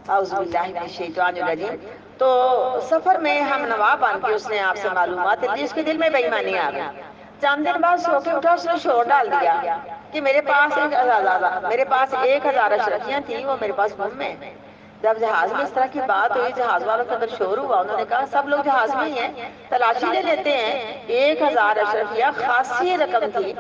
اعوذ باللہ من الشیطان الرجیم۔ تو سفر میں ہم نوا بن کے اس نے آپ سے معلومات لی، اس کے دل میں بے ایمانی آ گئی۔ چند دن بعد سو کے اٹھا، اس نے شور ڈال دیا کہ میرے پاس 1000 اشرفیاں تھیں، وہ میرے پاس گم میں۔ جب جہاز میں اس طرح کی بات ہوئی، جہاز والوں کے اندر شور ہوا، انہوں نے کہا سب لوگ جہاز میں ہی ہیں، تلاشی لے لیتے ہیں۔ 1000 اشرفیہ خاصی رقم تھی۔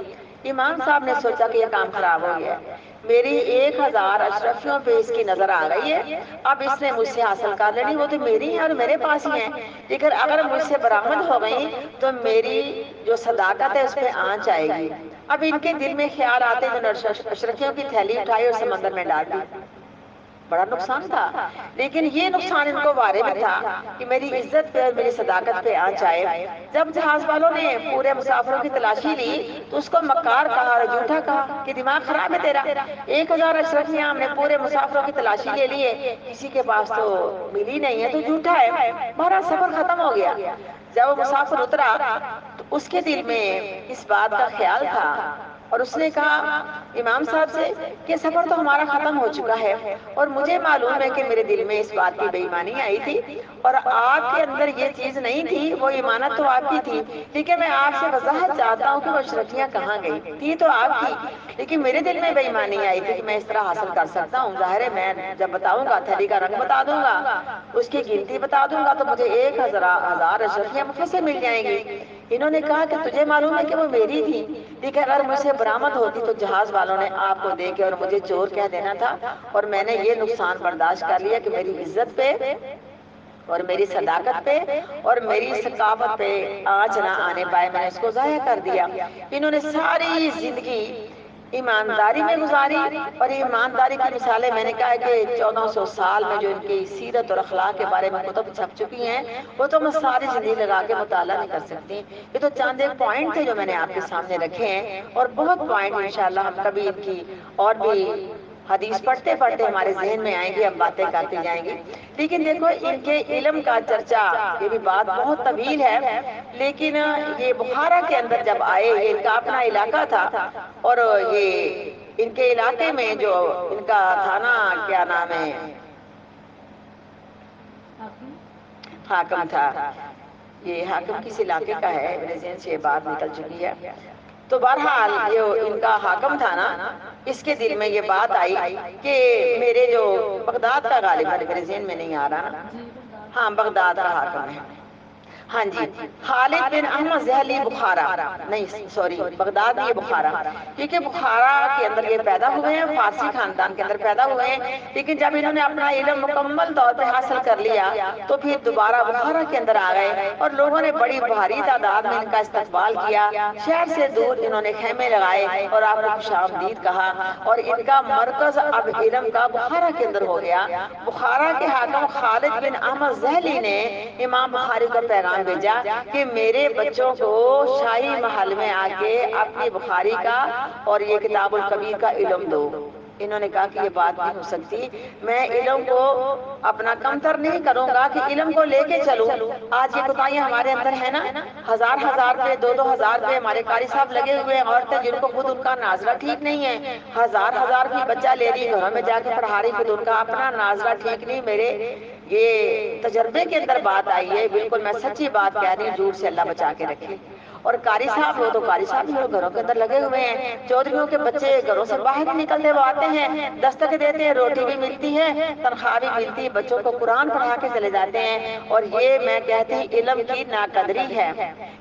امام صاحب نے سوچا کہ یہ کام خراب ہو گیا، میری 1000 اشرفیوں پہ اس کی نظر آ گئی ہے، اب اس نے مجھ سے حاصل کر لینی، وہ تو میری ہیں اور میرے پاس ہی ہیں، لیکن اگر مجھ سے برآمد ہو گئی تو میری جو صداقت ہے اس پہ آنچ آئے گی۔ اب ان کے دل میں خیال آتے جو اشرفیوں کی تھیلی اٹھائی اور سمندر میں ڈال دی۔ بڑا نقصان تھا، لیکن یہ نقصان ان کو وارے بھی تھا کہ میری عزت پہ اور میری صداقت پہ آنچ آئے۔ جب جہاز والوں نے پورے مسافروں کی تلاشی لی تو اس کو مکار کہا اور جھوٹا کہا کہ دماغ خراب ہے تیرا، 1000 اشرفیاں ہم نے پورے مسافروں کی تلاشی لے لیے، کسی کے پاس تو ملی نہیں ہے، تو جھوٹا ہے۔ ہمارا سفر ختم ہو گیا۔ جب وہ مسافر اترا تو اس کے دل میں اس بات کا خیال تھا اور اس نے کہا امام صاحب سے کہ سفر تو ہمارا ختم ہو چکا ہے اور مجھے معلوم ہے کہ میرے دل میں اس بات کی بے ایمانی آئی تھی اور آپ کے اندر یہ چیز نہیں تھی، وہ ایمانت تو آپ کی تھی، لیکن میں آپ سے وضاحت چاہتا ہوں کہ وہ اشرفیاں کہاں گئی تھی، تو آپ کی، لیکن میرے دل میں بے ایمانی آئی تھی کہ میں اس طرح حاصل کر سکتا ہوں۔ ظاہر ہے میں جب بتاؤں گا تھیلی کا رنگ بتا دوں گا، اس کی گنتی بتا دوں گا، تو مجھے 1000 اشرفیاں مفت سے مل جائیں گی۔ انہوں نے کہا کہ تجھے معلوم ہے کہ وہ میری تھی، لیکن اگر مجھ سے برآمد ہوتی تو جہاز والوں نے آپ کو دے کے اور مجھے چور کہہ دینا تھا، اور میں نے یہ نقصان برداشت کر لیا کہ میری عزت پہ اور میری صداقت پہ اور میری ثقافت پہ آنچ نہ آنے پائے، میں نے اس کو ضائع کر دیا۔ انہوں نے ساری زندگی ایمانداری میں گزاری، اور ایمانداری کی مثالیں میں نے کہا ہے کہ 1400 سال میں جو ان کی سیرت اور اخلاق کے بارے میں کتب چھپ چکی ہیں، وہ تو میں ساری زندگی لگا کے مطالعہ نہیں کر سکتی۔ یہ تو چند ایک پوائنٹ تھے جو میں نے آپ کے سامنے رکھے ہیں، اور بہت پوائنٹ انشاءاللہ ہم کبھی ان کی اور بھی حدیث پڑھتے پڑھتے ہمارے ذہن میں آئیں گی، ہم باتیں کرتے جائیں گے۔ لیکن دیکھو ان کے علم کا چرچا، یہ بھی بات بہت طویل ہے، لیکن یہ بخارا کے اندر جب آئے، یہ ان کا اپنا علاقہ تھا، اور یہ ان کے علاقے میں جو ان کا تھا نا، کیا نام ہے، حاکم تھا، یہ حاکم کس علاقے کا ہے میرے ذہن سے یہ بات نکل چکی ہے، تو بہرحال یہ ان کا حاکم تھا نا، اس کے دل میں یہ بات آئی کہ میرے جو بغداد کا غالب ہے، میرے ذہن میں نہیں آ رہا نا، ہاں بغداد کا حاکم ہے، ہاں جی، خالد بن احمد ذہلی بخارا، نہیں سوری بغداد یہ بخارا، کیونکہ بخارا کے اندر یہ پیدا ہوئے ہیں، فارسی خاندان کے اندر پیدا ہوئے ہیں، لیکن جب انہوں نے اپنا علم مکمل طور پہ حاصل کر لیا تو پھر دوبارہ بخارا کے اندر آ گئے، اور لوگوں نے بڑی بھاری تعداد میں ان کا استقبال کیا، شہر سے دور انہوں نے خیمے لگائے اور آپ کو خوش آمدید کہا، اور ان کا مرکز اب علم کا بخارا کے اندر ہو گیا۔ بخارا کے حاکم خالد بن احمد ذہلی نے امام بخاری کو پیغام بھیجا کہ میرے بچوں کو شاہی محل میں آ کے اپنی بخاری کا اور یہ کتاب الکبیر کا علم دو۔ انہوں نے کہا کہ یہ بات نہیں ہو سکتی، میں علم کو اپنا کمتر نہیں کروں گا کہ علم کو لے کے چلوں۔ آج یہ کوتاہیاں ہمارے اندر ہے نا، ہزار پہ 2,000 پہ ہمارے قاری صاحب لگے ہوئے ہیں، عورتیں جن کو خود ان کا نازلہ ٹھیک نہیں ہے، ہزار بھی بچہ لے رہی گھروں میں جا کے پڑھا رہی، خود ان کا اپنا نازلہ ٹھیک نہیں۔ میرے یہ تجربے کے اندر بات آئی ہے، بالکل میں سچی بات کہہ رہی ہوں، جھوٹ سے اللہ بچا کے رکھے۔ اور قاری صاحب وہ تو قاری صاحب لوگ گھروں کے اندر لگے ہوئے ہیں، چودھریوں کے بچے گھروں سے باہر نہیں نکلتے، وہ آتے ہیں دستک دیتے ہیں، روٹی بھی ملتی ہے، تنخواہ بھی ملتی ہے، بچوں کو قرآن پڑھا کے چلے جاتے ہیں، اور یہ میں کہتی ہوں علم کی ناقدری ہے،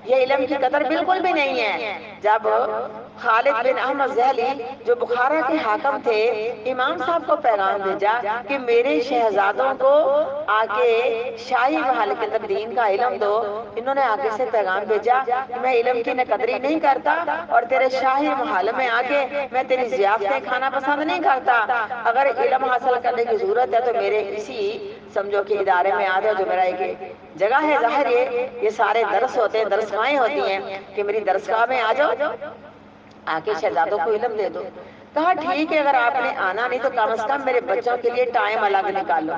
یہ علم کی قدر بالکل بھی نہیں ہے۔ جب خالد بن احمد ذہلی جو بخارا کے حاکم تھے، امام صاحب کو پیغام بھیجا کہ میرے شہزادوں کو آگے شاہی محل کے اندر دین کا علم دو، انہوں نے آگے سے پیغام بھیجا کہ میں علم کی نقدری نہیں کرتا، اور تیرے شاہی محل میں آگے میں تیری ضیافتیں کھانا پسند نہیں کرتا، اگر علم حاصل کرنے کی ضرورت ہے تو میرے اسی سمجھو کہ ادارے میں آ جاؤ، جو میرا ایک جگہ ہے، ظاہر یہ سارے درس ہوتے ہیں، درسگاہیں ہوتی ہیں، کہ میری درسگاہ میں آ جاؤ، آ کے شہزادوں کو علم دے دو۔ کہا ٹھیک ہے، اگر آپ نے آنا نہیں تو کم از کم میرے بچوں کے لیے ٹائم الگ نکالو۔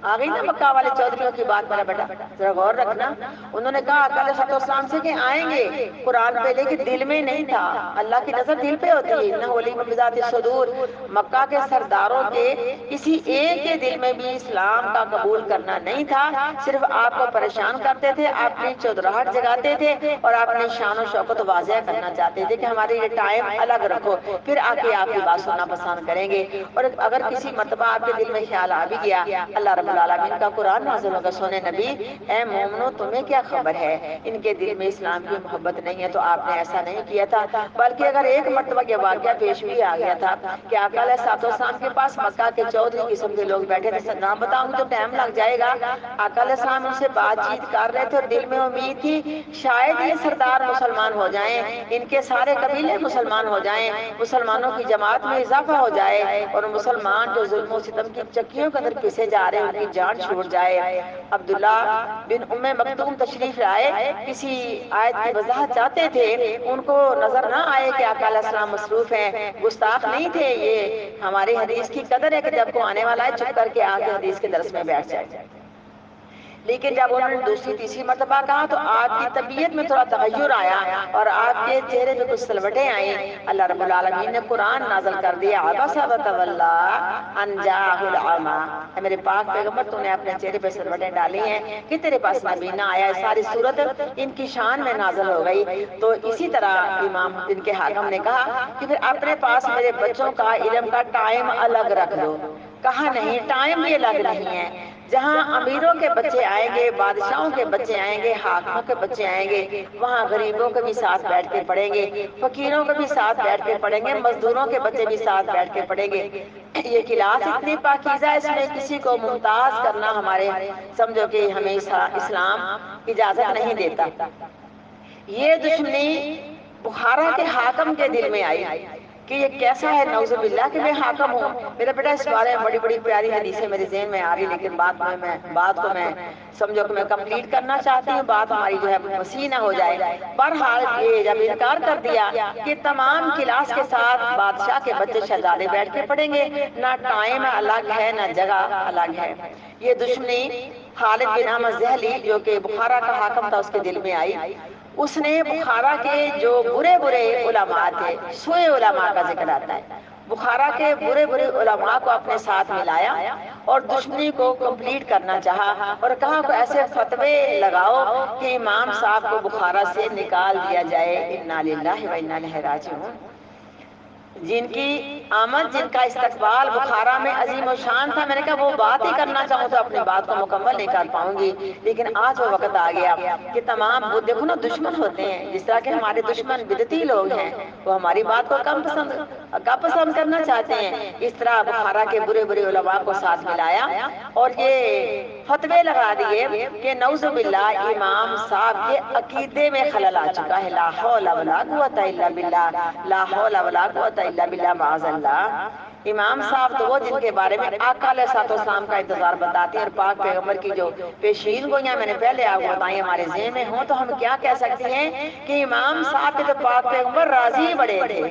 آ گئی نا مکہ والے چودھریوں کی بات میرا بیٹا، ذرا غور رکھنا. انہوں نے کہا آقا علیہ السلام سے کہ آئیں گے قرآن پہ، لیکن دل میں نہیں تھا. اللہ کی نظر دل پہ ہوتی ہے. انہ علیم بذات الصدور. مکہ کے سرداروں کے کسی ایک کے دل میں بھی اسلام کا قبول کرنا نہیں تھا. صرف آپ کو پریشان کرتے تھے، اپنی چودراہٹ جگاتے تھے اور اپنی شان و شوکت واضح کرنا چاہتے تھے کہ ہمارے یہ ٹائم الگ رکھو، پھر آ کے آپ کی بات سننا پسند کریں گے. اور اگر کسی مرتبہ آپ کے دل میں خیال آ بھی گیا، اللہ رب العالمین کا قرآن نازل ہوگا، سونے نبی اے مومنو تمہیں کیا خبر ہے، ان کے دل میں اسلام کی محبت نہیں ہے تو آپ نے ایسا نہیں کیا تھا. بلکہ اگر ایک مرتبہ یہ واقعہ پیش بھی آ گیا تھا کہ آقا علیہ السلام کے پاس مکہ کے چودھری قسم کے لوگ بیٹھے تھے، نام بتاؤں تو ٹائم لگ جائے گا. آقا علیہ السلام ان سے بات چیت کر رہے تھے اور دل میں امید تھی شاید یہ سردار مسلمان ہو جائیں، ان کے سارے قبیلے مسلمان ہو جائیں، مسلمانوں کی جماعت میں اضافہ ہو جائے اور مسلمان جو ظلم و ستم کی چکیوں کے اندر پیسے جا رہے ہیں ان کی جان چھوٹ جائے. عبداللہ بن ام مکتوم تشریف لائے، کسی آیت کی وضاحت چاہتے تھے، ان کو نظر نہ آئے کہ آقا علیہ السلام مصروف ہیں، گستاخ نہیں تھے. یہ ہماری حدیث کی قدر ہے کہ جب کو آنے والا ہے چپ کر کے آ کے حدیث کے درس میں بیٹھ جائے. لیکن جب انہوں نے دوسری تیسری مرتبہ کہا تو آپ کی طبیعت میں تھوڑا تغیر آیا اور آپ کے چہرے پہ کچھ سلوٹیں آئیں. اللہ رب العالمین نے قرآن نازل کر دیا، عبس وتولی ان جاءہ الاعمی. اے میرے پاک پیغمبر تو نے اپنے چہرے پہ سلوٹیں ڈالی ہیں کہ تیرے پاس نبی نہ آیا. ساری صورت ان کی شان میں نازل ہو گئی. تو اسی طرح امام ان کے حاکم نے کہا کہ پھر اپنے پاس میرے بچوں کا علم کا ٹائم الگ رکھ دو. کہا نہیں، ٹائم بھی الگ نہیں ہے. جہاں امیروں کے بچے آئیں گے، بادشاہوں کے بچے آئیں گے، حاکموں کے بچے آئیں گے، وہاں غریبوں کے بھی ساتھ بیٹھ کے پڑھیں گے، فقیروں کے بھی ساتھ بیٹھ کے پڑھیں گے، مزدوروں کے بچے بھی ساتھ بیٹھ کے پڑھیں گے. یہ کلاس اتنی پاکیزہ ہے، اس میں کسی کو ممتاز کرنا ہمارے سمجھو کہ ہمیں اسلام اجازت نہیں دیتا. یہ دشمنی بخارا کے حاکم کے دل میں آئی کہ یہ کیسا ہے، نعوذ باللہ کہ میں حاکم ہوں. میرا بیٹا اس بارے میں بڑی بڑی پیاری حدیثیں میرے ذہن میں آ رہی، لیکن بات کو میں سمجھو کہ میں کمپلیٹ کرنا چاہتی ہوں، بات ہماری جو ہے وسیع نہ ہو جائے. بہرحال یہ جب انکار کر دیا کہ تمام کلاس کے ساتھ بادشاہ کے بچے شہزادے بیٹھ کے پڑھیں گے، نہ ٹائم الگ ہے نہ جگہ الگ ہے. یہ دشمنی خالد بن احمد ذہلی جو کہ بخارا کا حاکم تھا اس کے دل میں آئی. اس نے بخارا کے جو برے برے علماء تھے، سوئے علماء کا ذکر آتا ہے، بخارا کے برے برے علماء کو اپنے ساتھ ملایا اور دشمنی کو کمپلیٹ کرنا چاہا اور کہا کہ ایسے فتوے لگاؤ کہ امام صاحب کو بخارا سے نکال دیا جائے. انا للہ و انا الیہ راجعون. جن کی آمد، جن کا استقبال بخارا میں عظیم و شان تھا، میں نے کہا وہ بات ہی کرنا چاہوں تو اپنی بات کو مکمل نہیں کر پاؤں گی. لیکن آج وہ وقت آ گیا کہ تمام وہ دیکھو نا دشمن ہوتے ہیں، جس طرح کہ ہمارے دشمن بدعتی لوگ ہیں، وہ ہماری بات کو کم پسند کرنا چاہتے ہیں. اس طرح بخارا کے برے برے علماء کو ساتھ ملایا اور یہ فتوے لگا دیے کہ نعوذ باللہ امام صاحب کے عقیدے میں خلل آ چکا ہے. لا حول ولا قوت الا باللہ، لا حول ولا قوت الا باللہ، معاذ اللہ. امام صاحب تو وہ جن کے بارے میں آقا علیہ السلام کا انتظار بتاتے ہیں اور پاک پیغمبر کی جو پیشین گوئیاں میں نے پہلے آپ کو بتائی ہمارے ذہن میں ہوں تو ہم کیا کہہ سکتے ہیں کہ امام صاحب کے تو پاک پیغمبر راضی بڑے تھے،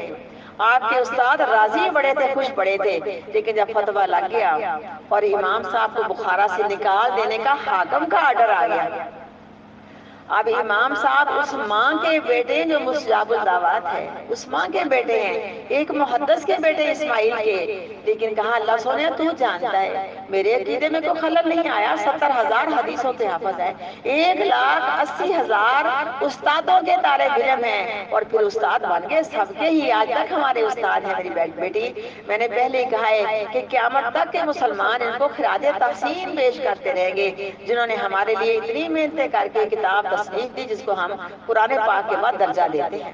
آپ کے استاد راضی بڑے تھے، خوش بڑے تھے. لیکن جب فتویٰ لگ گیا اور امام صاحب کو بخارا سے نکال دینے کا حاکم کا آرڈر آ گیا، اب امام صاحب اس ماں کے بیٹے جو مستجاب الدعوات ہے، اس ماں کے بیٹے ہیں، ایک محدث کے بیٹے اسماعیل کے. لیکن کہا اللہ سونے تو جانتا ہے میرے عقیدے میں کوئی خلل نہیں آیا، 70,000 حدیثوں کے حافظ ہے، 1,80,000 استادوں کے طالب علم ہیں اور پھر استاد بن گئے سب کے ہی. آج تک ہمارے استاد ہیں میری بیٹی. میں نے پہلے ہی کہا ہے کہ قیامت تک کے مسلمان ان کو خراج تحسین پیش کرتے رہیں گے، جنہوں نے ہمارے لیے اتنی محنتیں کر کے کتاب تصنیف دی جس کو ہم قرآن پاک کے بعد درجہ دیتے ہیں.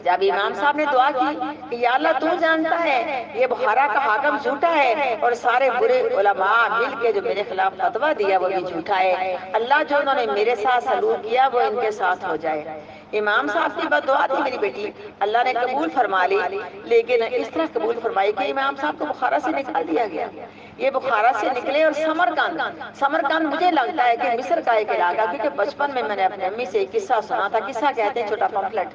جب امام صاحب نے دعا کی کہ یا اللہ تو جانتا ہے یہ بخارا کا حاکم جھوٹا ہے اور سارے برے علماء مل کے جو میرے خلاف فتویٰ دیا وہ بھی جھوٹا ہے، اللہ جو انہوں نے میرے ساتھ سلوک کیا وہ ان کے ساتھ ہو جائے. امام صاحب کی بد دعا تھی میری بیٹی، اللہ نے قبول فرما لی، لیکن اس طرح قبول فرمائی کہ امام صاحب کو بخارا سے نکال دیا گیا. یہ بخارا سے نکلے اور سمرقند مجھے لگتا ہے کہ مصر کا ایک علاقہ، کیونکہ بچپن میں نے اپنی امی سے ایک قصہ سنا تھا، قصہ کہتے ہیں چھوٹا پمفلٹ،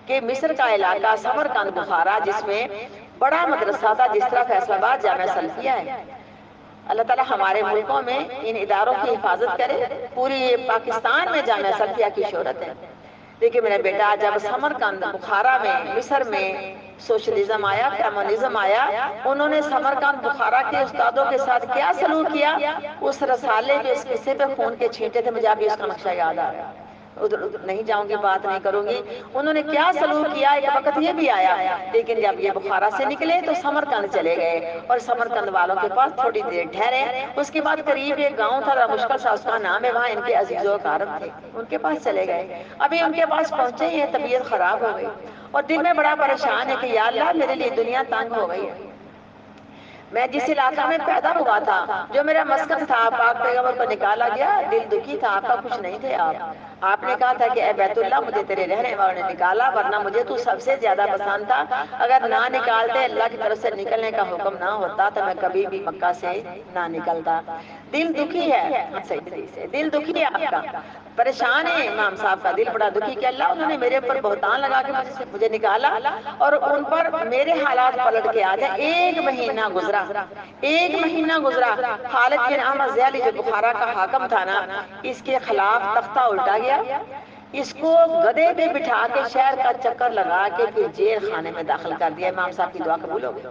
کہ مصر کا علاقہ سمرقند بخارا جس میں بڑا مدرسہ تھا، جس طرح فیصل آباد جامعہ سلفیہ ہے. اللہ تعالیٰ ہمارے ملکوں میں ان اداروں کی حفاظت کرے. پوری پاکستان میں جامعہ سلفیہ کی شہرت ہے. دیکھیے میرا بیٹا، جب سمرقند بخارا میں مصر میں سوشلزم آیا، کمیونزم آیا، انہوں نے سمرقند بخارا کے استادوں کے ساتھ کیا سلوک کیا؟ اس رسالے کے اس قصے پہ خون کے چھینٹے تھے. مجھے ابھی اس کا نقشہ یاد آ رہا ہے، ادھر نہیں جاؤں گی، بات نہیں کروں گی. انہوں نے کیا سلوک کیا؟ ایک وقت یہ بھی آیا، لیکن جب یہ بخارا سے نکلے تو سمرقند چلے گئے اور سمرقند والوں کے پاس تھوڑی دیر ٹھہرے. اس کے بعد قریب ایک گاؤں تھا، مشکل سا اس کا نام ہے، وہاں ان کے عزیز و اقارب تھے، ان کے پاس چلے گئے. ابھی ان کے پاس پہنچے ہی طبیعت خراب ہو گئی اور دل میں بڑا پریشان ہے کہ یا اللہ میرے لیے دنیا تنگ ہو گئی ہے. میں جس علاقہ میں پیدا ہوا تھا، جو میرا مسکن تھا، پاک پیغمبر کو نکالا گیا. دل دکھی تھا، آپ کا کچھ نہیں تھے. آپ نے کہا تھا کہ اے بیت اللہ، مجھے تیرے رہنے والوں نے نکالا، ورنہ مجھے تو سب سے زیادہ پسند تھا. اگر نہ نکالتے، اللہ کی طرف سے نکلنے کا حکم نہ ہوتا تو میں کبھی بھی مکہ سے نہ نکلتا. دل دکھی ہے، دل دکھی ہے آپ کا، پریشان ہے. امام صاحب کا دل بڑا دکھی کہ اللہ انہوں نے میرے اوپر بہتان لگا کے مجھے نکالا اور ان پر میرے حالات پلٹ کے آ جائیں. ایک مہینہ گزرا، ایک مہینہ گزرا. خالد بن احمد ذیلی جو بخارا کا حاکم تھا نا، اس کے خلاف تختہ الٹا گیا. اس کو گدے پہ بٹھا کے شہر کا چکر لگا کے پھر جیل خانے میں داخل کر دیا. امام صاحب کی دعا قبول ہو گئی.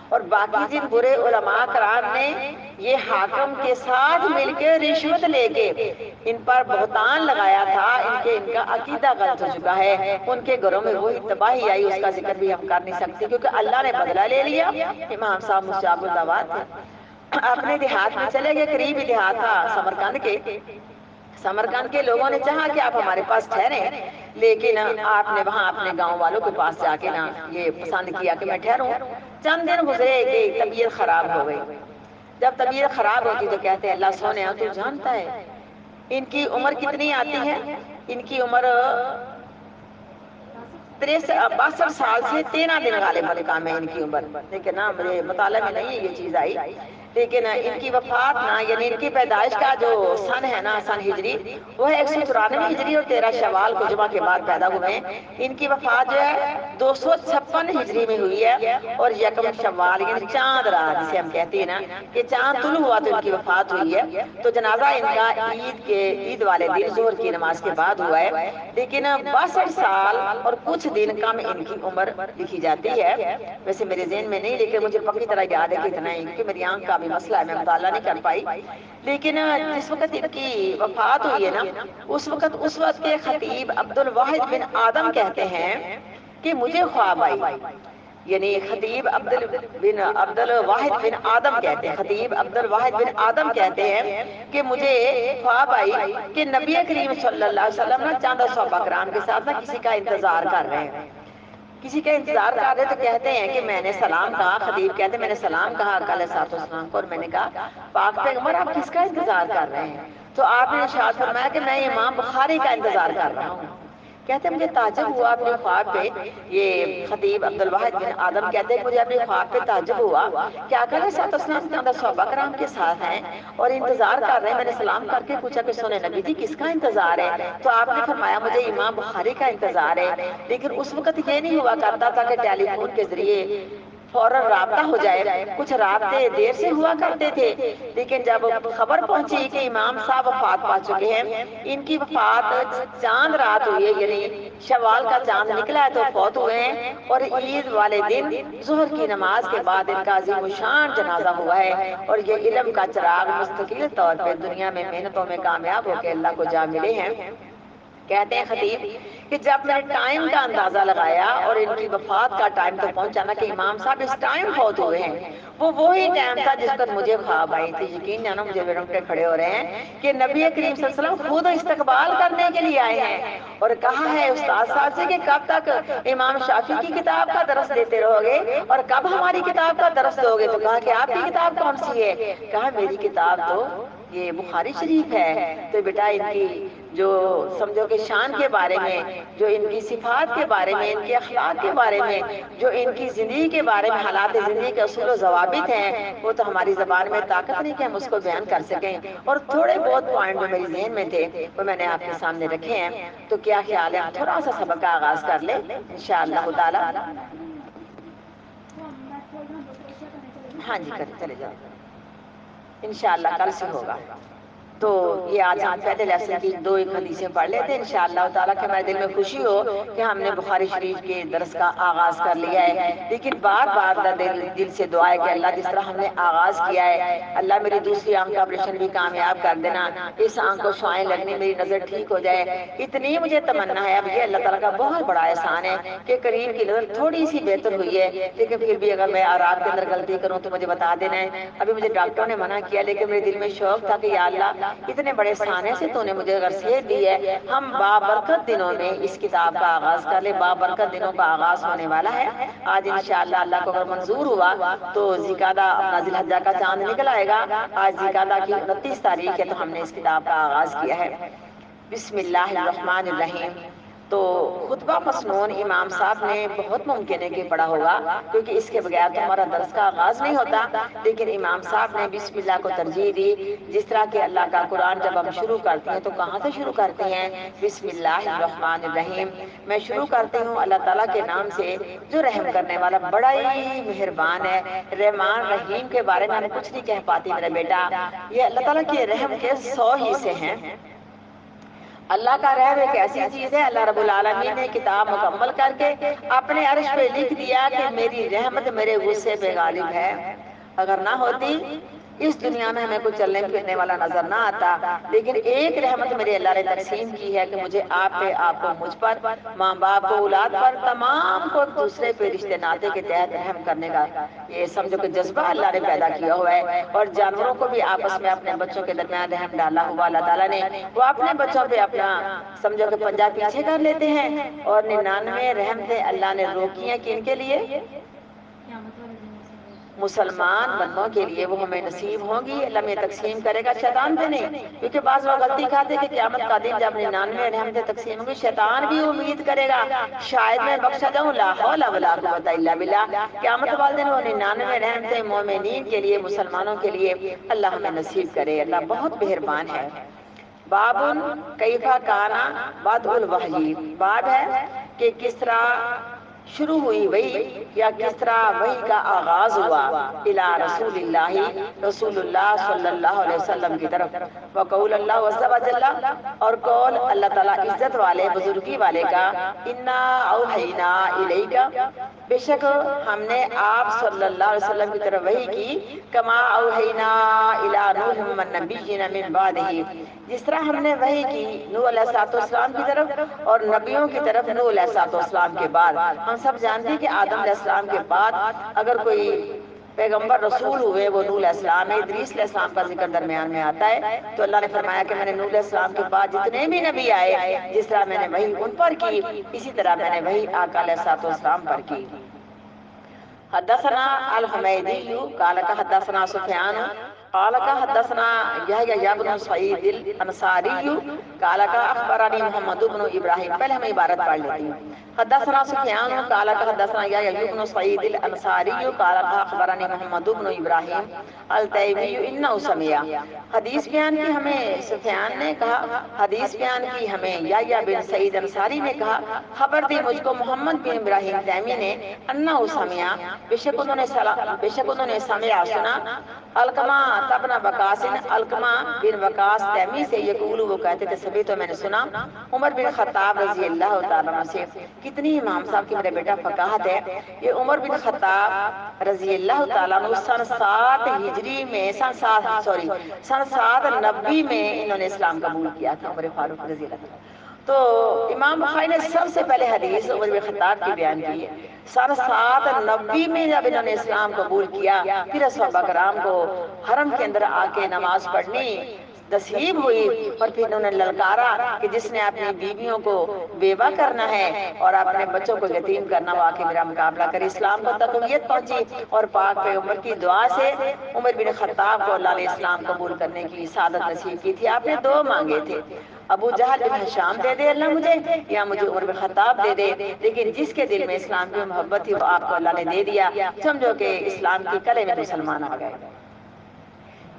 اور باقی جن برے علماء کرام نے یہ حاکم کے ساتھ مل کے رشوت لے کے ان پر بہتان لگایا تھا، ان کا عقیدہ غلط ہو چکا ہے. ان کے گھروں میں وہی تباہی آئی، اس کا ذکر بھی ہم کر نہیں سکتے کیونکہ اللہ نے بدلہ لے لیا. امام صاحب مستجاب الدعوات تھے. اپنے دیہات میں چلے گئے، قریبی دیہات تھا سمرقند کے. سمرقند کے لوگوں نے چاہا کہ آپ ہمارے پاس ٹھہریں، لیکن آپ نے وہاں اپنے گاؤں والوں کے پاس جا کے نا یہ پسند کیا کہ میں ٹھہروں. چند دن گزرے کہ طبیعت خراب ہو گئی. جب طبیعت خراب ہوتی تو کہتے ہیں اللہ سونے تو جانتا ہے ان کی عمر کتنی آتی ہے. ان کی عمر 62 سال سے 13 دن غالب ملکہ میں ان کی عمر. لیکن نا مجھے مطالعہ میں نہیں یہ چیز آئی، لیکن ان کی وفات نا یعنی ان کی پیدائش کا جو سن ہے نا، سن ہجری، وہ ہے 194 ہجری اور 13 شوال کو جمعہ کے بعد پیدا ہوئے ہیں. ان کی وفات جو ہے 256 ہجری میں ہوئی ہے اور یکم شوال یعنی چاند رات جسے ہم کہتے ہیں نا کہ چاند طلوع ہوا تو ان کی وفات ہوئی ہے. تو جنازہ ان کا عید والے دن ظہر کی نماز کے بعد ہوا ہے. لیکن 62 سال اور کچھ دن کم ان کی عمر لکھی جاتی ہے. ویسے میرے ذہن میں نہیں، لیکن مجھے پکی طرح یاد ہے کہ اتنا ہی، کہ میری آنکھ کا بھی مسئلہ ہے، میں مطالعہ نہیں کر پائی. لیکن جس وقت ان کی وفات ہوئی ہے نا، اس وقت کے خطیب عبد الواحد بن آدم کہتے ہیں کہ مجھے خواب آئی. یعنی خطیب عبد الواحد بن آدم کہتے ہیں، خطیب عبد الواحد بن آدم کہتے ہیں کہ مجھے خواب آئی کہ نبی کریم صلی اللہ علیہ وسلم نا چند صحابہ کرام کے ساتھ نا کسی کا انتظار کر رہے ہیں. کسی کا انتظار کر رہے تو کہتے ہیں کہ میں نے سلام کہا. خطیب کہتے ہیں میں نے سلام کہا آقا علیہ الصلوۃ والسلام کو، اور میں نے کہا پاک پیغمبر آپ کس کا انتظار کر رہے ہیں؟ تو آپ نے ارشاد فرمایا کہ میں امام بخاری کا انتظار کر رہا ہوں. کہتے ہیں مجھے تعجب ہوا اپنے خواب پہ. یہ خطیب عبد الواحد بن آدم کہتے ہیں کہ مجھے اپنے خواب پہ تعجب ہوا کہ آقا علیہ الصلوۃ والسلام چند صحابہ کرام کے ساتھ ہیں اور انتظار کر رہے ہیں. میں نے سلام کر کے پوچھا کہ سونے نبی جی کس کا انتظار ہے؟ تو آپ نے فرمایا مجھے امام بخاری کا انتظار ہے. لیکن اس وقت یہ نہیں ہوا کرتا تھا کہ ٹیلی فون کے ذریعے فوراً رابطہ ہو جائے. کچھ رابطے دیر سے ہوا کرتے تھے. لیکن جب خبر پہنچی کہ امام صاحب وفات پا چکے ہیں، ان کی وفات چاند رات ہوئی ہے، یعنی شوال کا چاند نکلا ہے تو فوت ہوئے ہیں، اور عید والے دن ظہر کی نماز کے بعد ان کا عظیم الشان جنازہ ہوا ہے. اور یہ علم کا چراغ مستقل طور پہ دنیا میں محنتوں میں کامیاب ہو کے اللہ کو جا ملے ہیں. کہتے ہیں خطیب کہ جب میں نے ٹائم کا اندازہ لگایا اور ان کی وفات کا ٹائم تو پہنچا نا کہ امام صاحب اس ٹائم فوت ہوئے ہیں، وہ وہی ٹائم تھا جس پر مجھے خواب آئی تھی. یقین جانو مجھے رونگٹے کھڑے ہو رہے ہیں کہ نبی کریم صلی اللہ علیہ وسلم خود استقبال کرنے کے لیے آئے ہیں اور کہا ہے استاد صاحب سے کہ کب تک امام شافعی کی کتاب کا درس دیتے رہو گے اور کب ہماری کتاب کا درس دو گے؟ تو کہا کہ آپ کی کتاب کون سی ہے؟ کہا میری کتاب تو یہ بخاری شریف ہے. تو بیٹا ان کی جو سمجھو کہ شان کے بارے میں، جو ان کی صفات کے بارے میں، ان کے اخلاق کے بارے میں، جو ان کی زندگی کے بارے میں، حالات زندگی کے اصول و ضوابط ہیں، وہ تو ہماری زبان میں طاقت نہیں کہ ہم اس کو بیان کر سکیں. اور تھوڑے بہت پوائنٹ جو میری ذہن میں تھے وہ میں نے آپ کے سامنے رکھے ہیں. تو کیا خیال ہے ہم تھوڑا سا سبق کا آغاز کر لیں انشاءاللہ تعالی؟ ہاں جی چلے جاؤ. انشاءاللہ کل سے ہوگا۔ تو یہ آج ہم پہلے لیسن کی 2 ایک حدیثیں پڑھ لیتے ہیں انشاءاللہ تعالیٰ کہ ہمارے دل میں خوشی ہو کہ ہم نے بخاری شریف کے درس کا آغاز کر لیا ہے۔ لیکن بار بار دل سے دعا ہے کہ اللہ جس طرح ہم نے آغاز کیا ہے، اللہ میری دوسری آنکھ کا آپریشن بھی کامیاب کر دینا، اس آنکھ کو شعائیں لگنے میری نظر ٹھیک ہو جائے، اتنی مجھے تمنا ہے۔ اب یہ اللہ تعالیٰ کا بہت بڑا احسان ہے کہ قریب کی نظر تھوڑی سی بہتر ہوئی ہے، لیکن پھر بھی اگر میں رات کے اندر غلطی کروں تو مجھے بتا دینا ہے۔ ابھی مجھے ڈاکٹروں نے منع کیا، لیکن میرے دل میں شوق تھا کہ یا اللہ اتنے بڑے سانے سے تو نے مجھے اگر صحت دی ہے، ہم بابرکت دنوں میں اس کتاب کا آغاز کر لیں۔ بابرکت دنوں کا آغاز ہونے والا ہے آج انشاءاللہ، اللہ کو اگر منظور ہوا تو ذیقعدہ اپنا ذی الحجہ کا چاند نکل آئے گا۔ آج ذیقعدہ کی 29 تاریخ ہے تو ہم نے اس کتاب کا آغاز کیا ہے۔ بسم اللہ الرحمن الرحیم۔ تو خطبہ مسنون امام صاحب نے بہت ممکن ہے کہ پڑھا ہوگا، کیونکہ اس کے بغیر تو ہمارا درس کا آغاز نہیں ہوتا، لیکن امام صاحب نے بسم اللہ کو ترجیح دی۔ جس طرح کہ اللہ کا قرآن جب ہم شروع کرتے ہیں تو کہاں سے شروع کرتے ہیں؟ بسم اللہ الرحمن الرحیم۔ میں شروع کرتی ہوں اللہ تعالیٰ کے نام سے جو رحم کرنے والا بڑا ہی مہربان ہے۔ رحمان رحیم کے بارے میں ہم کچھ نہیں کہہ پاتی میرا بیٹا، یہ اللہ تعالیٰ کے رحم کے 100 حصے ہیں۔ اللہ کا رحم ایک ایسی چیز ہے، اللہ رب العالمین نے کتاب مکمل کر کے اپنے عرش پہ لکھ دیا کہ میری رحمت میرے غصے پہ غالب ہے۔ اگر نہ ہوتی اس دنیا میں ہمیں کوئی چلنے پھرنے والا نظر نہ آتا، لیکن ایک رحمت میرے اللہ نے تقسیم کی ہے کہ مجھے آپ پہ، آپ کو مجھ پر، ماں باپ کو، اولاد پر، تمام کو دوسرے پہ رشتے ناطے کے تحت رحم کرنے کا یہ سمجھو کہ جذبہ اللہ نے پیدا کیا ہوا ہے۔ اور جانوروں کو بھی آپس میں اپنے بچوں کے درمیان رحم ڈالا ہوا اللہ تعالیٰ نے، وہ اپنے بچوں پہ اپنا سمجھو کہ پنجہ پیچھے کر لیتے ہیں۔ اور 99 رحمتیں اللہ نے روکی ہیں کن کے لیے؟ مسلمان بندوں کے لیے، وہ ہمیں نصیب ہوں گی، اللہ میں تقسیم کرے گا، شیطان پہ نہیں۔ کیونکہ بعض لوگ غلطی کھاتے کہ قیامت کا دن جب 99 رحمتیں تقسیم ہوں گی، شیطان بھی امید کرے گا شاید میں بخشا جاؤں، لا حول ولا قوت الا باللہ۔ قیامت والے دن وہ 99 رحمتیں مومنین کے لیے، مسلمانوں کے لیے اللہ ہمیں نصیب کرے، اللہ بہت مہربان ہے۔ بابن کیفا کانا بدء الوحی، باب ہے کہ کس طرح شروع ہوئی وحی یا کس طرح وحی کا آغاز ہوا الی رسول اللہ صلی اللہ علیہ وسلم کی طرف، وقول اللہ عز و جل، اور قول اللہ تعالیٰ عزت والے بزرگی والے کا، انا اوحینا الیک، بے شک ہم نے آپ صلی اللہ علیہ وسلم کی طرف وحی کی، کما اوحینا الی نوح والنبیین من بعدہ، جس طرح ہم نے وحی کی نوح علیہ السلام کی طرف اور نبیوں کی طرف نوح علیہ السلام کے بعد۔ ہم سب جانتے ہیں کہ آدم علیہ السلام کے بعد اگر کوئی پیغمبر رسول ہوئے وہ نوح علیہ السلام ہے۔ ادریس علیہ السلام کا ذکر درمیان میں آتا ہے، تو اللہ نے فرمایا کہ میں نے نوح علیہ السلام کے بعد جتنے بھی نبی آئے، جس طرح میں نے وحی ان پر کی، اسی طرح میں نے وحی آقا علیہ السلام پر کی۔ حدثنا الحمیدی قال حدثنا سفیان قال حدثنا یحییٰ بن سعید الانصاری قال اخبرنی محمد بن ابراہیم۔ پہلے ہم عبارت پڑھ لیتے ہیں۔ حدثنا سفیان قال حدثنا یحییٰ بن سعید الانصاری قال اخبرنی محمد بن ابراہیم التیمی انہ سمع، حدیث بیان کی ہمیں سفیان نے کہا، حدیث بیان کی ہمیں یحییٰ بن سعید انصاری نے کہا، خبر دی مجھ کو محمد بن ابراہیم تیمی نے، انہ سمع، بے شک انہوں نے سمع سنا، علقمہ ابن وقاص، علقمہ بن وقاص تیمی سے، یقول وہ کہتے تھے، سبھی تو میں نے سنا عمر بن خطاب رضی اللہ تعالیٰ عنہ سے۔ کتنی امام صاحب کی میرے بیٹا فقاہت ہے۔ یہ عمر بن خطاب رضی اللہ تعالیٰ عنہ سن 7 ہجری میں، سن 7 نبی میں انہوں نے اسلام قبول کیا تھا، عمر فاروق رضی اللہ تعالیٰ۔ تو امام بخاری نے سب سے پہلے حدیث عمر بن خطاب کی بیان کی ہے۔ سن 7 نبی میں جب انہوں نے اسلام قبول کیا، پھر صحابہ کرام کو حرم کے اندر آ کے نماز پڑھنی نصیب ہوئی، اور پھر انہوں نے للکارا کہ جس نے اپنی بیویوں کو بیوہ کرنا ہے اور اپنے بچوں کو یتیم کرنا، وہ آ کے میرا مقابلہ کرے۔ اسلام کو تقویت پہنچی، اور پاک پیغمبر کی دعا سے عمر بن خطاب کو اللہ نے اسلام قبول کرنے کی سعادت نصیب کی تھی۔ آپ نے 2 مانگے تھے، ابو جہل بن ہشام دے دے اللہ مجھے، یا مجھے عمر بن خطاب دے دے، لیکن جس کے دل میں اسلام کی محبت تھی وہ آپ کو اللہ نے دے دیا، سمجھو کہ اسلام کی کلے میں مسلمان آ گئے۔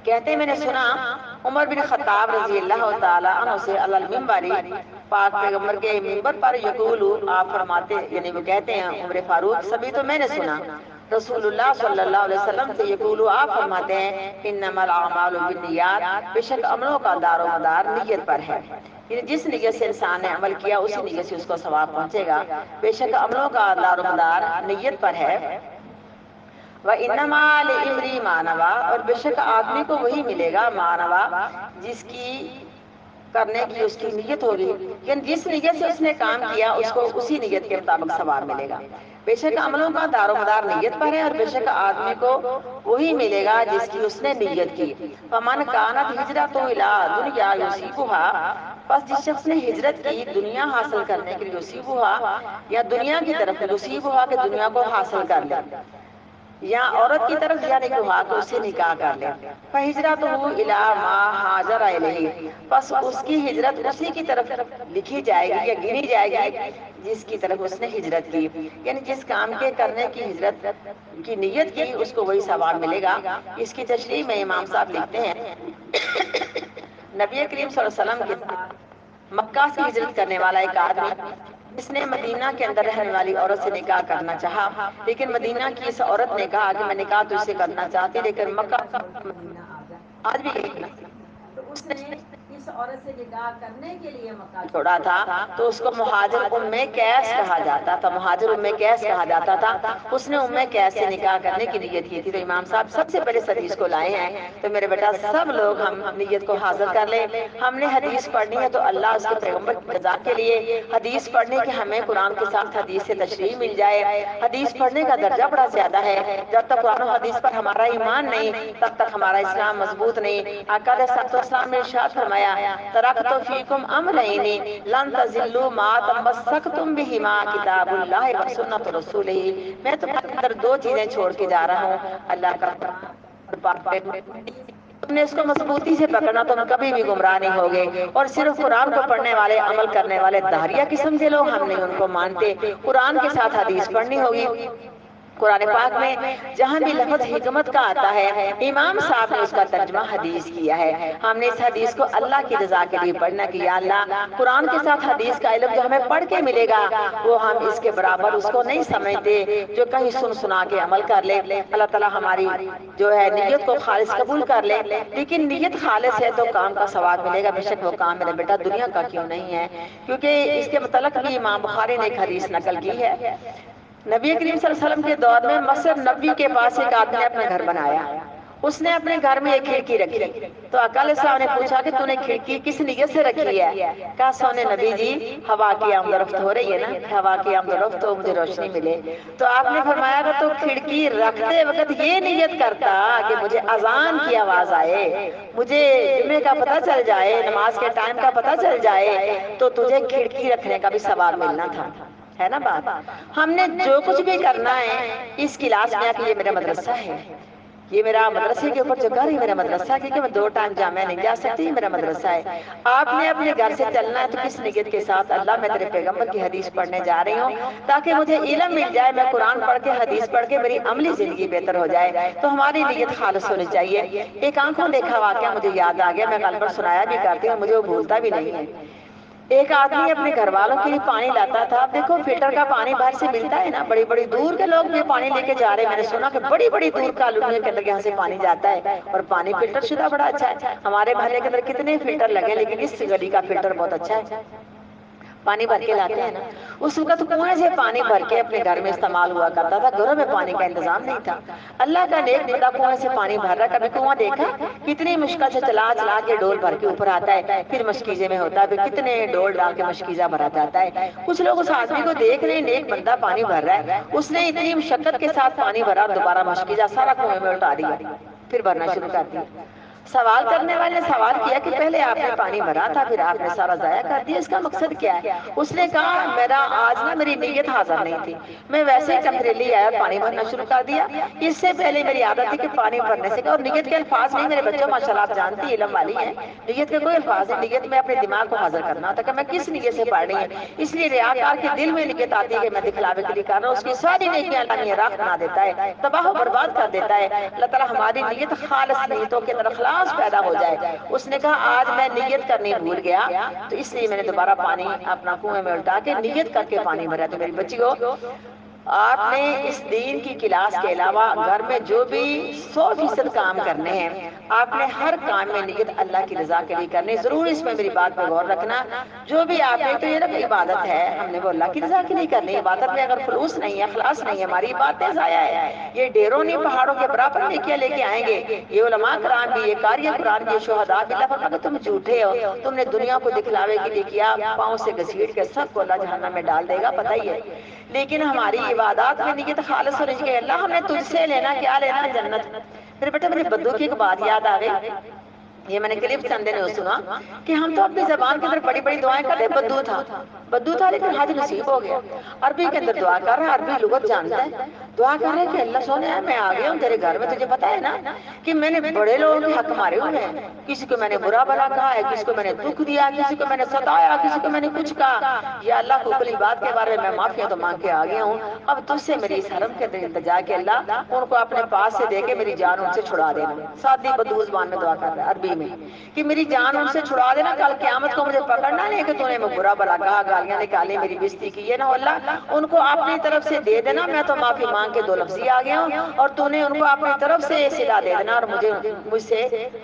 کہتے میں نے سنا عمر بن خطاب رضی اللہ تعالیٰ عنہ سے علی المنبر، پاک پیغمبر کے منبر پر، یقول آپ فرماتے، یعنی وہ کہتے ہیں عمر فاروق، سبھی تو میں نے سنا، رسول اللہ صلی اللہ علیہ وسلم سے یقول، آپ فرماتے ہیں انما الاعمال بالنیات، بے شک عملوں کا دار و مدار نیت پر ہے، یعنی جس نیت سے انسان نے عمل کیا اسی نیت سے اس کو ثواب پہنچے گا، بے شک عملوں کا دار و مدار نیت پر ہے۔ وَإِنَّمَا لِامْرِئٍ مَا نَوَىٰ، اور بے شک آدمی کو وہی ملے گا ما نویٰ، جس کی کرنے کی اس کی نیت ہوگی، یعنی جس نیت سے اس نے کام کیا اس کو اسی نیت کے مطابق ثواب ملے گا۔ بے شک عملوں کا دار و مدار نیت پر ہے، اور بے شک آدمی کو وہی ملے گا جس کی اس نے نیت کی۔ فَمَنْ كَانَتْ هِجْرَتُهُ إِلَىٰ دُنْيَا يُصِيبُهَا، پس جس شخص نے ہجرت کی دنیا حاصل کرنے کے لیے، یصیبُهَا یا دنیا کی طرف، یصیبُهَا کہ دنیا کو حاصل کر لے، یا عورت کی طرف یعنی کہ اس سے نکاح کر لے، فَهِجْرَتُهُ إِلَىٰ مَا هَاجَرَ إِلَيْهِ، پس اس کی ہجرت اسی کی طرف لکھی جائے گی یا گنی جائے گی جس کی طرف اس نے ہجرت کی، یعنی جس کام کے کرنے کی ہجرت کی نیت کی اس کو وہی ثواب ملے گا۔ اس کی تشریح میں امام صاحب لکھتے ہیں، نبی کریم صلی اللہ علیہ وسلم کے ساتھ مکہ سے ہجرت کرنے والا ایک آدمی جس نے مدینہ کے اندر رہنے والی عورت سے نکاح کرنا چاہا، لیکن مدینہ کی اس عورت نے کہا کہ میں نکاح تجھ سے کرنا چاہتی، لیکن مکہ مدینہ آج بھی یہی نا، تو اس نے اس عورت سے نکاح کرنے کے لیے مکہ چھوڑا تھا، تو اس کو مہاجر ام قیس کہا جاتا تھا، مہاجر ام قیس کہا جاتا تھا۔ اس نے ام قیس سے نکاح کرنے کی نیت کی تھی، تو امام صاحب سب سے پہلے حدیث کو لائے ہیں۔ تو میرے بیٹا سب لوگ ہم نیت کو حاضر کر لیں، ہم نے حدیث پڑھنی ہے تو اللہ اس کے پیغمبر کی رضا کے لیے حدیث پڑھنے کی ہمیں قرآن کے ساتھ حدیث سے تشریح مل جائے۔ حدیث پڑھنے کا درجہ بڑا زیادہ ہے، جب تک قرآن و حدیث پر ہمارا ایمان نہیں تب تک ہمارا اسلام مضبوط نہیں۔ آقا علیہ الصلوۃ والسلام نے ارشاد فرمایا، ترکت فیکم امرین لن تضلوا ما تمسکتم بہما کتاب اللہ و سنت رسولہ، میں تمہارے اندر دو چیزیں چھوڑ کے جا رہا ہوں، اللہ کا تم نے اس کو مضبوطی سے پکڑنا، تم کبھی بھی گمراہ نہیں ہوگے۔ اور صرف قرآن کو پڑھنے والے، عمل کرنے والے دہریہ قسم کے لوگ ہم نہیں ان کو مانتے، قرآن کے ساتھ حدیث پڑھنی ہوگی۔ قرآن پاک میں جہاں بھی لفظ حکمت کا آتا ہے، امام صاحب نے اس کا ترجمہ حدیث کیا ہے۔ ہم نے اس حدیث کو اللہ کی رضا کے لیے پڑھنا کہ یا اللہ قرآن کے ساتھ حدیث کا علم جو ہمیں پڑھ کے ملے گا وہ ہم اس کے برابر اس کو نہیں سمجھتے جو کہیں سن سنا کے عمل کر لے۔ اللہ تعالیٰ ہماری جو ہے نیت کو خالص قبول کر لے، لیکن نیت خالص ہے تو کام کا ثواب ملے گا، بے شک وہ کام میرے بیٹا دنیا کا کیوں نہیں ہے، کیونکہ اس کے متعلق بھی امام بخاری نے ایک حدیث نقل کی ہے۔ نبی کریم صلی اللہ علیہ وسلم کے دور میں مسجد نبوی کے پاس ایک آدمی نے اپنا گھر بنایا، اس نے اپنے گھر میں ایک کھڑکی رکھی، تو آقا علیہ السلام نے پوچھا کہ تو نے کھڑکی کس نیت سے رکھی ہے؟ کہا سونے نبی جی ہوا کی آمد و رفت ہو رہی ہے نا، ہوا کی آمد و رفت ہو مجھے روشنی ملے۔ تو آپ نے فرمایا کہ تو کھڑکی رکھتے وقت یہ نیت کرتا کہ مجھے اذان کی آواز آئے، مجھے جمعے کا پتہ چل جائے، نماز کے ٹائم کا پتہ چل جائے تو تجھے کھڑکی رکھنے کا بھی ثواب ملنا تھا، ہے نا بات۔ ہم نے جو کچھ بھی کرنا ہے اس کلاس میں کہ یہ میرا مدرسہ ہے، یہ میرا مدرسے کے اوپر جو گھر ہے میرا مدرسہ ہے، کیونکہ میں 2 ٹائم جامعہ نہیں جا سکتی، یہ میرا مدرسہ ہے۔ آپ نے اپنے گھر سے چلنا ہے تو کس نیت کے ساتھ؟ اللہ میں تیرے پیغمبر کی حدیث پڑھنے جا رہی ہوں تاکہ مجھے علم مل جائے، میں قرآن پڑھ کے حدیث پڑھ کے میری عملی زندگی بہتر ہو جائے، تو ہماری نیت خالص ہونی چاہیے۔ ایک آنکھوں دیکھا واقعہ مجھے یاد آ گیا، میں کل پر سنایا بھی کرتی ہوں، مجھے وہ بھولتا بھی نہیں ہے۔ ایک آدمی اپنے گھر والوں کے لیے پانی لاتا تھا، اب دیکھو فلٹر کا پانی باہر سے ملتا ہے نا، بڑی بڑی دور کے لوگ بھی پانی لے کے جا رہے ہیں، میں نے سنا کہ بڑی بڑی دور کالونیوں کے اندر یہاں سے پانی جاتا ہے اور پانی فلٹر شدہ بڑا اچھا ہے۔ ہمارے محلے کے اندر کتنے فلٹر لگے لیکن اس گلی کا فلٹر بہت اچھا ہے، پانی بھر کے لاتے ہیں نا۔ اس وقت کنویں سے پانی بھر کے اپنے گھر میں استعمال ہوا کرتا تھا، گھروں میں پانی کا انتظام نہیں تھا۔ اللہ کا نیک بندہ کنویں سے پانی بھر رہا ہے، کبھی کنواں دیکھا کتنی مشکل سے چلا چلا کے ڈول بھر کے اوپر آتا ہے، پھر مشکیزے میں ہوتا ہے، پھر کتنے ڈول ڈال کے مشکیزہ بھرا جاتا ہے۔ کچھ لوگ اس آدمی کو دیکھ رہے ہیں نیک بندہ پانی بھر رہا ہے، اس نے اتنی مشقت کے ساتھ پانی بھرا، دوبارہ مشکیزہ سارا کنویں میں الٹا دیا، پھر بھرنا شروع کر دیا۔ سوال کرنے والے نے سوال کیا کہ پہلے آپ نے پانی بھرا تھا پھر آپ نے سارا ضائع کر دیا، اس کا مقصد کیا ہے؟ اس نے کہا میرا آج نا میری نیت حاضر نہیں تھی، میں ویسے ہی ٹمپریلی آیا پانی بھرنا شروع کر دیا، اس سے پہلے میری عادت تھی کہ پانی بھرنے سے، اور نیت کے الفاظ نہیں میرے بچوں ماشاءاللہ آپ جانتی علم والی ہیں، نیت کے کوئی الفاظ نہیں، نیت میں اپنے دماغ کو حاضر کرنا ہوتا کہ میں کس نیت سے پڑھ رہی ہوں۔ اس لیے ریاکار کے دل میں نیت آتی ہے کہ میں دکھلاوے کے لیے کر رہا ہوں، اس کی ساری نیکیاں اللہ راہ بنا دیتا ہے، تباہ و برباد کر دیتا ہے۔ اللہ تعالیٰ ہماری نیت خالص نیتوں کے اندر اخلاص پیدا ہو جائے۔ اس نے کہا آج میں نیت کرنے بھول گیا تو اس لیے میں نے دوبارہ پانی اپنا کنویں میں الٹا کے نیت کر کے پانی بھرا۔ تو میری بچی کو آپ نے اس دین کی کلاس کے علاوہ گھر میں جو بھی 100% کام کرنے ہیں آپ نے ہر کام میں نیت اللہ کی رضا کے لیے کرنی. ضرور اس میں میری بات پہ غور رکھنا. جو بھی آپ نے تو یہ نا عبادت ہے, ہم نے وہ اللہ کی رضا کے لیے کرنی. عبادت میں اگر خلوص نہیں ہے, اخلاص نہیں ہے, ہماری باتیں ضائع ہے. یہ ڈیروں نہیں پہاڑوں کے برابر نیکیاں لے کے آئیں گے. یہ علماء کرام بھی, یہ قاری قرآن بھی, شہداء بھی. اللہ فرماتا تم جھوٹے ہو, تم نے دنیا کو دکھلاوے کے لیے کیا, پاؤں سے گھسیٹ کے سب کو اللہ جہنم میں ڈال دے گا, پتہ ہی ہے. لیکن ہماری عبادات میں نیت خالص ہونی چاہیے, اللہ ہم نے تجھ سے لینا, کیا لینا, جنت. پھر بیٹا مجھے بدو کی ایک بات یاد آ گئی. یہ میں نے کلپ چند دن سنا کہ ہم تو اپنی زبان کے اندر بڑی بڑی دعائیں کرتے. بدو تھا لیکن حج نصیب ہو گیا. عربی کے اندر دعا کر رہا ہے, عربی لغت جانتا ہے, دعا کر رہے کہ اللہ سونے میں آ گیا ہوں تیرے گھر میں, تجھے پتا ہے نا کہ میں نے بڑے لوگوں کے حق مارے ہوئے ہیں. کسی کو میں نے برا بلا کہا ہے, کسی کو میں نے دکھ دیا, کسی کو میں نے ستایا, کسی کو میں نے کچھ کہا. یا اللہ کو کلی بات کے بارے میں معافیا تو مانگ کے آ گیا ہوں. اب تجھ سے میری اس حرم کے اندر التجا کہ اللہ ان کو اپنے پاس سے دے کے میری جان ان سے چھڑا دینا. سادی بدو زبان میں دعا کر رہا ہے عربی میں کہ میری جان ان سے چھڑا دینا, کل قیامت کو مجھے پکڑنا نہیں کہ تو نے میں برا بلا کہا, گالیاں نکالی, میری بےزتی کی. یہ نہ اللہ ان کو اپنی طرف سے دے دینا, میں تو معافی مانگ کے 2 لفظی آ گیا ہوں, اور تو نے ان کو اپنی طرف سے صدا دے دینا اور مجھ سے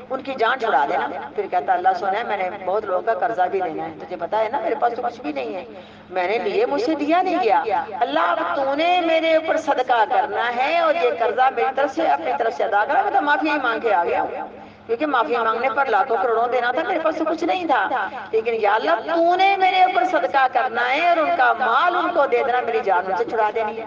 ان کی جان چھڑا دینا. پھر کہتا اللہ سونا میں نے بہت لوگوں کا قرضہ بھی دینا ہے, تجھے پتا ہے نا میرے پاس تو کچھ بھی نہیں ہے, میں نے لیے مجھ سے دیا نہیں گیا. اللہ اب تو نے میرے اوپر صدقہ کرنا ہے اور یہ قرضہ میری طرف سے اپنی طرف سے ادا کرا. میں تو معافی ہی مانگ کے آ گیا ہوں, کیونکہ معافی مانگنے پر لاکھوں کروڑوں دینا تھا, میرے پاس تو کچھ نہیں تھا. لیکن یا اللہ تو نے میرے اوپر صدقہ کرنا ہے اور ان کا مال ان کو دے دینا, میری جان ان سے چھڑا دینی ہے.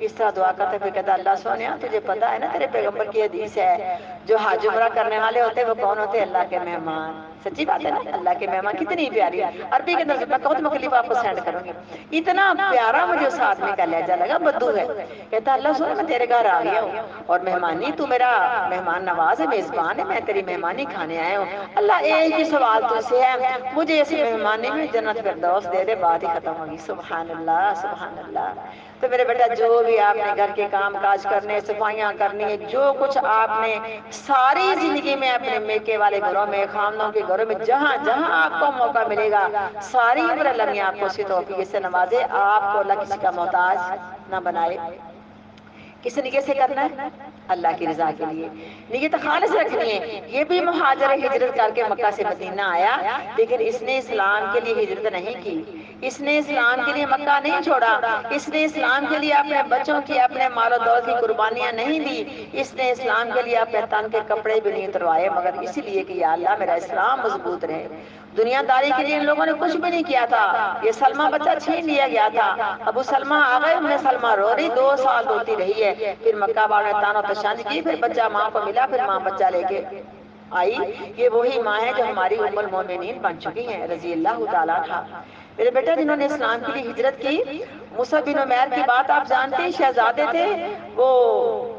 اس طرح دعا کرتے پھر کہتا اللہ سونیا تجھے پتا ہے نا تیرے پیغمبر کی حدیث ہے, جو حج عمرہ کرنے والے ہوتے وہ کون ہوتے, اللہ کے مہمان. سچی بات ہے نا, اللہ کے مہمان کتنی پیاری. عربی کے اندر میں بہت مختلف آپ کو سینڈ کروں گی. اتنا پیارا مجھے اس آدمی کا لہجہ لگا, بدو ہے. کہتا اللہ سونا میں تیرے گھر آ گیا ہوں اور مہمانی, تو میرا مہمان نواز ہے, میزبان ہے, میں تیری مہمانی کھانے آیا ہوں. اللہ ایک ہی سوال تجھ سے ہے, مجھے اس مہمانی میں جنت فردوس دے دے, بات ہی ختم ہوگی. سبحان اللہ سبحان اللہ. تو میرے بیٹا جو بھی آپ نے گھر کے کام کاج کرنے, صفائیاں کرنی ہے, جو کچھ آپ نے ساری زندگی میں اپنے میکے والے گھروں میں, خاندانوں کے گھروں میں, جہاں جہاں آپ کو موقع ملے گا, ساری عمر اللہ نے آپ کو اسی توفیق سے نوازے, آپ کو اللہ کسی کا محتاج نہ بنائے. کس نیت سے کرنا ہے, اللہ کی رضا کے لیے نیت خالص رکھنی ہے. یہ بھی مہاجر ہجرت کر کے مکہ سے مدینہ آیا, لیکن اس نے اسلام کے لیے ہجرت نہیں کی, اس نے اسلام کے لیے مکہ نہیں چھوڑا, اس نے اسلام کے لیے اپنے بچوں کی, اپنے مال و دولت کی قربانیاں نہیں دی, اس نے اسلام کے لیے اپنے تن کے کپڑے بھی نہیں اتروائے, مگر اس لیے کہ یا اللہ میرا اسلام مضبوط رہے. دنیا داری کے لیے ان لوگوں نے کچھ بھی نہیں کیا تھا. یہ سلمہ بچہ چھین لیا گیا تھا, ابو سلمہ آ گئے, انہیں سلمہ رو رہی, 2 سال روتی رہی ہے. پھر مکہ والوں نے تان و تشنج کی, پھر بچہ ماں کو ملا, پھر ماں بچہ لے کے آئی. یہ وہی ماں ہے جو ہماری ام المومنین بن چکی ہیں رضی اللہ تعالیٰ عنہا. میرے بیٹا جنہوں نے اسلام کے لیے ہجرت کی, مصعب بن عمیر کی بات آپ جانتے ہیں, شہزادے تھے وہ,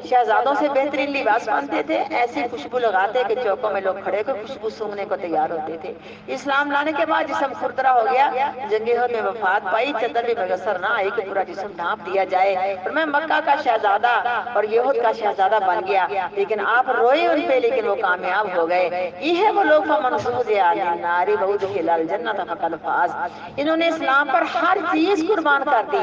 شہزادوں سے بہترین لباس پہنتے تھے, ایسی خوشبو لگاتے کہ چوکوں میں لوگ کھڑے ہو خوشبو سونگھنے کو تیار ہوتے تھے. اسلام لانے کے بعد جسم کھردرا ہو گیا, جنگ احد میں وفات پائی, چادر بھی میسر نہ آئی کہ پورا جسم ڈھانپ دیا جائے, اور میں مکہ کا شہزادہ اور یہود کا شہزادہ بن گیا. لیکن آپ روئے ان پہ, لیکن وہ کامیاب ہو گئے. یہ ہے وہ لوگ فمنصوص علی النار وادخل الجنۃ فقد فاز. انہوں نے اسلام پر ہر چیز قربان کر دی.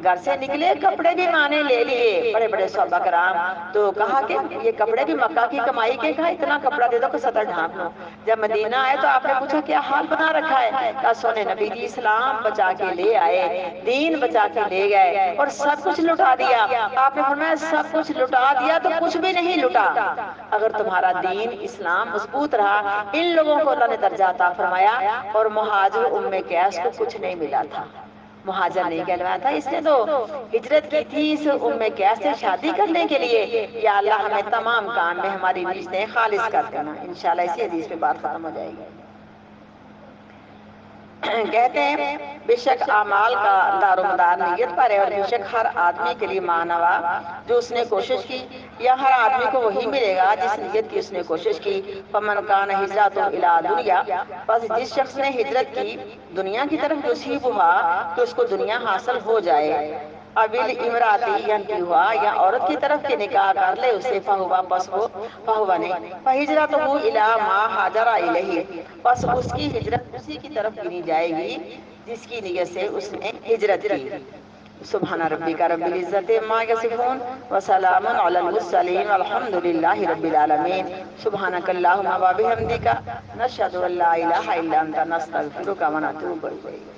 گھر سے نکلے, کپڑے بھی ماں نے لے لیے, بڑے بڑے صحابہ کرام, تو کہا کہ یہ کپڑے بھی مکہ کی کمائی کے, کہا اتنا کپڑا دے دو کہ سطر ڈھانپ لو. جب مدینہ آئے تو آپ نے پوچھا کیا حال بنا رکھا ہے, کہا سونے نبی جی اسلام بچا کے لے آئے, دین بچا کے لے گئے, اور سب کچھ لٹا دیا. آپ نے فرمایا سب کچھ لٹا دیا تو کچھ بھی نہیں لٹا. اگر تمہارا دین اسلام مضبوط رہا, ان لوگوں کو اللہ نے درجہ عطا فرمایا, اور مہاجر ام قیس کو کچھ نہیں ملا تھا, مہاجر نہیں کہلوایا تھا. اس نے تو ہجرت کی تھی اس ام قیس سے شادی کرنے کے لیے. یا اللہ ہمیں تمام کام میں ہماری نیتیں خالص کر دینا. انشاءاللہ اسی حدیث پہ بات ختم ہو جائے گی. کہتے ہیں بے شک اعمال کا دار و مدار نیت پر ہے, اور بے شک ہر آدمی کے لیے مانوا جو اس نے کوشش کی, یا ہر آدمی کو وہی ملے گا جس نیت کی اس نے کوشش کی. فمن کان ہجرتہ الی دنیا, بس جس شخص نے ہجرت کی دنیا کی طرف یصیبھا کہ اس کو دنیا حاصل ہو جائے, اویل امراتی ینکحھا یا عورت کی طرف کے نکاح کر لے اسے, فہوا پس وہ, فہوا نہیں, فہجرتہ الی ما ہاجر الیہ, پس اس کی ہجرت اسی کی طرف گنی جائے گی جس کی نیت سے اس نے ہجرت کی. سبحان ربک رب العزت عما یصفون وسلام علی المرسلین والحمد للہ رب العالمین سبحانک اللہم و بحمدک نشہد ان لا الہ الا انت نستغفرک و نتوب الیک.